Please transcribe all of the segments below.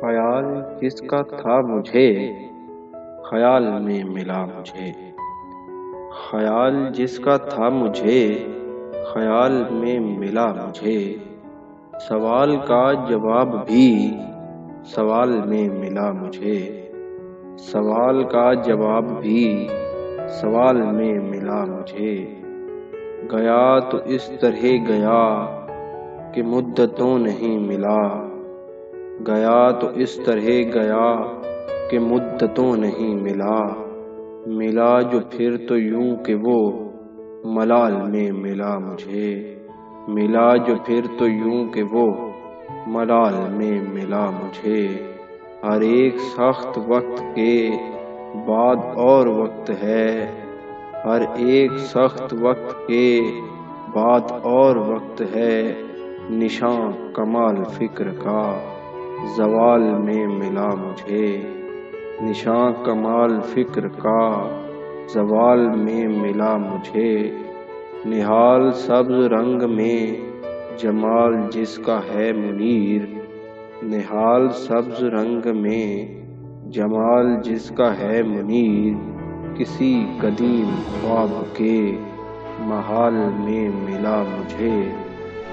خیال جس کا تھا مجھے خیال میں ملا مجھے، خیال جس کا تھا مجھے خیال میں ملا مجھے، سوال کا جواب بھی سوال میں ملا مجھے، سوال کا جواب بھی سوال میں ملا مجھے، گیا تو اس طرح گیا کہ مدتوں نہیں ملا، گیا تو اس طرح گیا کہ مدتوں نہیں ملا، ملا جو پھر تو یوں کہ وہ ملال میں ملا مجھے، ملا جو پھر تو یوں کہ وہ ملال میں ملا مجھے، ہر ایک سخت وقت کے بعد اور وقت ہے، ہر ایک سخت وقت کے بعد اور وقت ہے، نشاں کمال فکر کا زوال میں ملا مجھے، نشاں کمال فکر کا زوال میں ملا مجھے، نہال سبز رنگ میں جمال جس کا ہے منیر، نہال سبز رنگ میں جمال جس کا ہے منیر، کسی قدیم خواب کے محال میں ملا مجھے،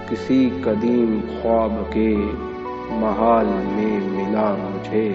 کسی قدیم خواب کے محال میں ملا مجھے۔